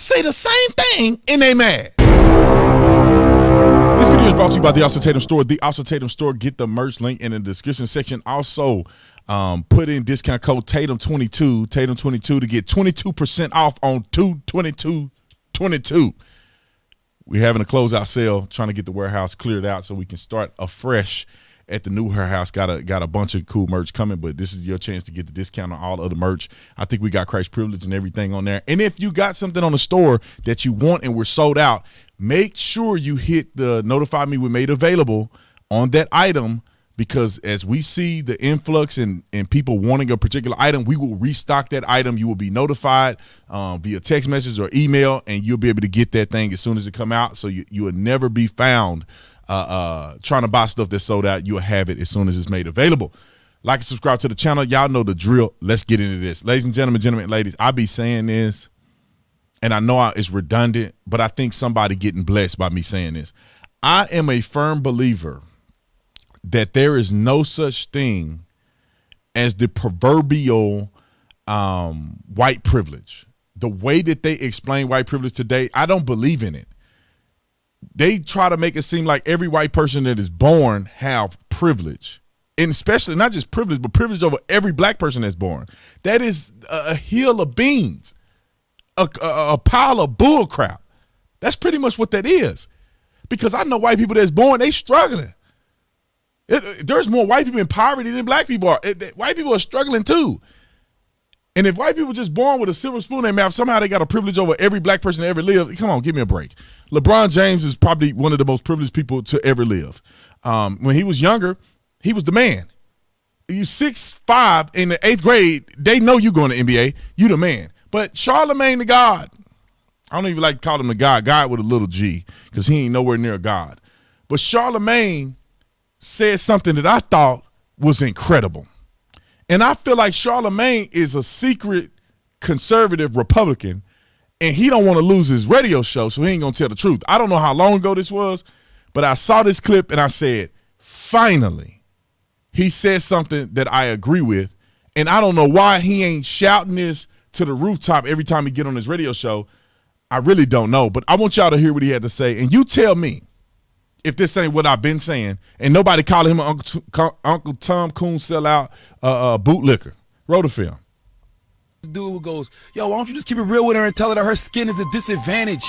say the same thing and they mad. This video is brought to you by the Austin Tatum Store. The Austin Tatum Store. Get the merch link in the description section. Also, put in discount code Tatum22 to get 22% off on 2/22/22. We're having a closeout sale, trying to get the warehouse cleared out so we can start afresh at the new warehouse. Got a bunch of cool merch coming, but this is your chance to get the discount on all of the merch. I think we got Christ Privilege and everything on there. And if you got something on the store that you want and we're sold out, make sure you hit the notify me when made available on that item, because as we see the influx and people wanting a particular item, we will restock that item. You will be notified via text message or email, and you'll be able to get that thing as soon as it come out. So you will never be found trying to buy stuff that's sold out. You'll have it as soon as it's made available. Like and subscribe to the channel. Y'all know the drill. Let's get into this. Ladies and gentlemen, ladies, I be saying this, and I know it's redundant, but I think somebody getting blessed by me saying this. I am a firm believer that there is no such thing as the proverbial white privilege. The way that they explain white privilege today, I don't believe in it. They try to make it seem like every white person that is born have privilege, and especially not just privilege, but privilege over every black person that's born. That is a hill of beans, a pile of bull crap. That's pretty much what that is, because I know white people that's born, they struggling. There's more white people in poverty than black people are. White people are struggling too. And if white people just born with a silver spoon in their mouth, somehow they got a privilege over every black person that ever lived. Come on, give me a break. LeBron James is probably one of the most privileged people to ever live. When he was younger, he was the man. You 6'5" in the 8th grade, they know you going to NBA. You the man. But Charlemagne the God, I don't even like to call him the God with a little G, because he ain't nowhere near a God. But Charlemagne said something that I thought was incredible. And I feel like Charlemagne is a secret conservative Republican, and he don't want to lose his radio show, so he ain't going to tell the truth. I don't know how long ago this was, but I saw this clip and I said, finally, he said something that I agree with. And I don't know why he ain't shouting this to the rooftop every time he get on his radio show. I really don't know, but I want y'all to hear what he had to say. And you tell me if this ain't what I've been saying, and nobody calling him an Uncle Tom Coon sellout bootlicker. Roll the film. Dude goes, yo, why don't you just keep it real with her and tell her that her skin is a disadvantage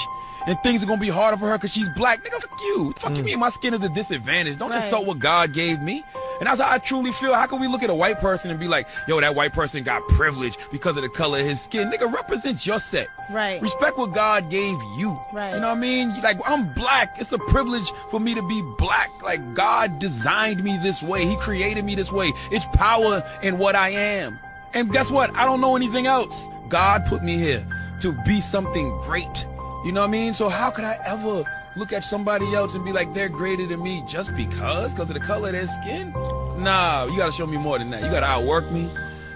and things are gonna be harder for her because she's black? Nigga, fuck you. What the fuck you mean my skin is a disadvantage? Don't insult what God gave me. And that's how I truly feel. How can we look at a white person and be like, yo, that white person got privilege because of the color of his skin? Nigga, represent your set. Right. Respect what God gave you. Right. You know what I mean? Like, I'm black. It's a privilege for me to be black. Like, God designed me this way. He created me this way. It's power in what I am. And guess what? I don't know anything else. God put me here to be something great. You know what I mean? So how could I ever look at somebody else and be like, they're greater than me just because of the color of their skin? Nah, you gotta show me more than that. You gotta outwork me.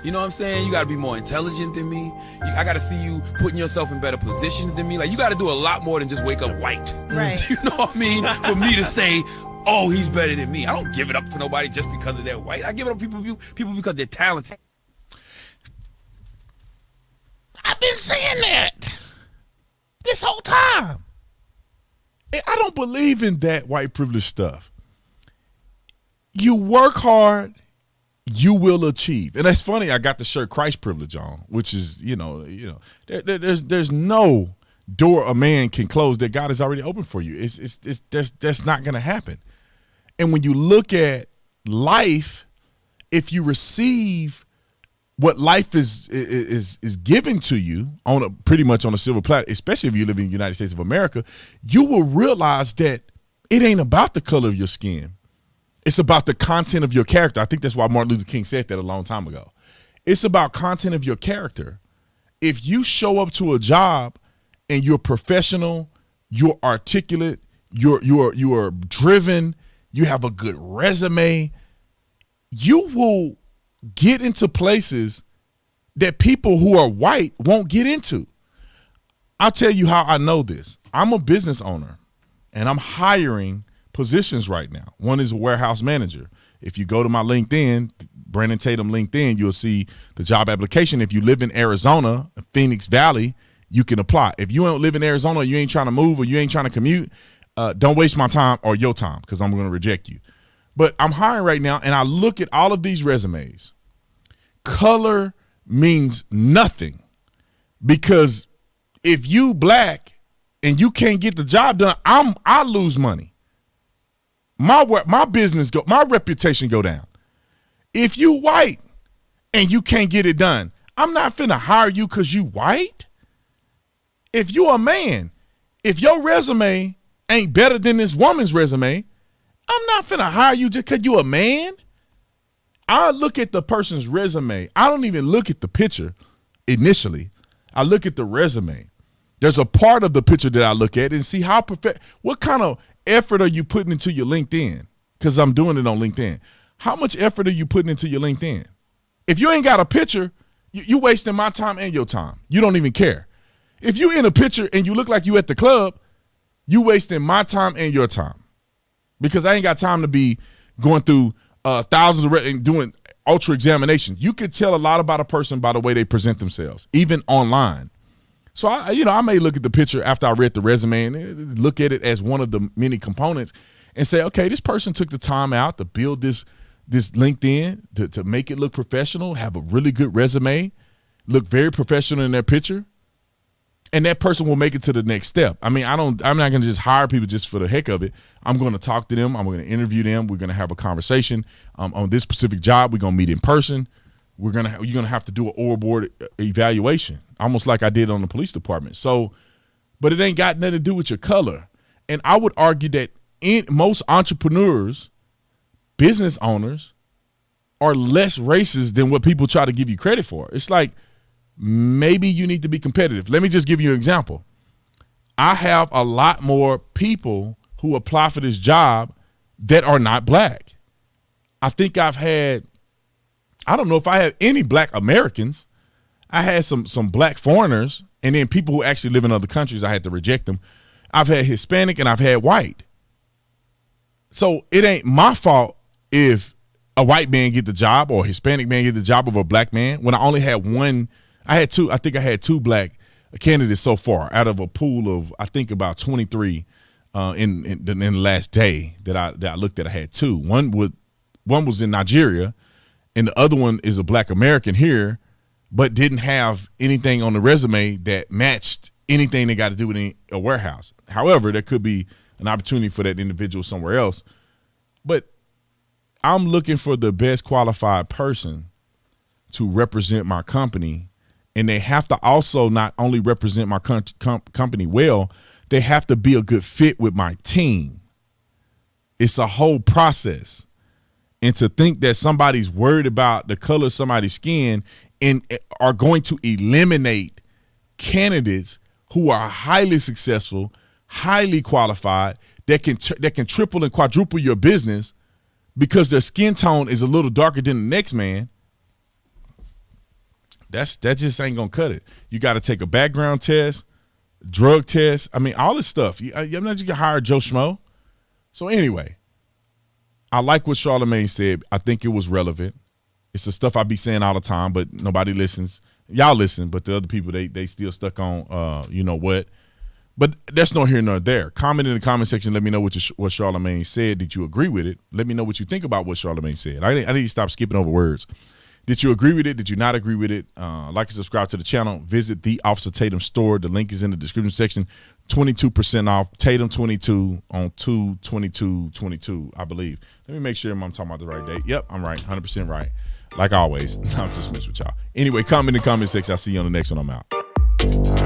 You know what I'm saying? You gotta be more intelligent than me. I gotta see you putting yourself in better positions than me. Like, you gotta do a lot more than just wake up white. Right. You know what I mean? For me to say, oh, he's better than me. I don't give it up for nobody just because of they're white. I give it up for people because they're talented. I've been saying that this whole time. I don't believe in that white privilege stuff. You work hard, you will achieve. And that's funny, I got the shirt Christ Privilege on, which is, there's no door a man can close that God has already opened for you. That's not going to happen. And when you look at life, if you receive what life is given to you pretty much on a silver platter, especially if you live in the United States of America, you will realize that it ain't about the color of your skin. It's about the content of your character. I think that's why Martin Luther King said that a long time ago. It's about content of your character. If you show up to a job and you're professional, you're articulate, you're driven, you have a good resume, you will get into places that people who are white won't get into. I'll tell you how I know this. I'm a business owner and I'm hiring positions right now. One is a warehouse manager. If you go to my LinkedIn, Brandon Tatum LinkedIn, you'll see the job application. If you live in Arizona, Phoenix Valley, you can apply. If you don't live in Arizona, or you ain't trying to move, or you ain't trying to commute, don't waste my time or your time, because I'm going to reject you. But I'm hiring right now, and I look at all of these resumes. Color means nothing, because if you black and you can't get the job done, I lose money. My business my reputation go down. If you white and you can't get it done, I'm not finna hire you because you white. If you a man, if your resume ain't better than this woman's resume, I'm not finna hire you just because you a man. I look at the person's resume. I don't even look at the picture initially. I look at the resume. There's a part of the picture that I look at and see how what kind of effort are you putting into your LinkedIn? Because I'm doing it on LinkedIn. How much effort are you putting into your LinkedIn? If you ain't got a picture, you wasting my time and your time. You don't even care. If you in a picture and you look like you at the club, you wasting my time and your time, because I ain't got time to be going through thousands of and doing ultra examinations. You could tell a lot about a person by the way they present themselves, even online. So I may look at the picture after I read the resume and look at it as one of the many components and say, okay, this person took the time out to build this LinkedIn to make it look professional, have a really good resume, look very professional in their picture, and that person will make it to the next step. I mean, I'm not going to just hire people just for the heck of it. I'm going to talk to them. I'm going to interview them. We're going to have a conversation on this specific job. We're going to meet in person. You're going to have to do an oral board evaluation, almost like I did on the police department. So, but it ain't got nothing to do with your color. And I would argue that most entrepreneurs, business owners, are less racist than what people try to give you credit for. It's like, maybe you need to be competitive. Let me just give you an example. I have a lot more people who apply for this job that are not black. I think I don't know if I have any black Americans. I had some black foreigners, and then people who actually live in other countries, I had to reject them. I've had Hispanic and I've had white. So it ain't my fault if a white man get the job or a Hispanic man get the job over a black man, when I only had one. I think I had two black candidates so far out of a pool of, I think, about 23 in the last day that I looked at. I had two. One was in Nigeria, and the other one is a black American here, but didn't have anything on the resume that matched anything they got to do with a warehouse. However, there could be an opportunity for that individual somewhere else. But I'm looking for the best qualified person to represent my company. And they have to also not only represent my company well, they have to be a good fit with my team. It's a whole process. And to think that somebody's worried about the color of somebody's skin and are going to eliminate candidates who are highly successful, highly qualified, that can triple and quadruple your business because their skin tone is a little darker than the next man. That just ain't gonna cut it. You got to take a background test, drug test. I mean, all this stuff. I'm not just gonna hire Joe Schmo. So anyway, I like what Charlemagne said. I think it was relevant. It's the stuff I be saying all the time, but nobody listens. Y'all listen, but the other people they still stuck on you know what. But that's no here nor there. Comment in the comment section. Let me know what Charlemagne said. Did you agree with it? Let me know what you think about what Charlemagne said. I need to stop skipping over words. Did you agree with it? Did you not agree with it? Like and subscribe to the channel. Visit the Officer Tatum store. The link is in the description section. 22% off. Tatum 22 on 2/22/22, I believe. Let me make sure I'm talking about the right date. Yep, I'm right. 100% right. Like always. I'm just messing with y'all. Anyway, comment in the comment section. I'll see you on the next one. I'm out.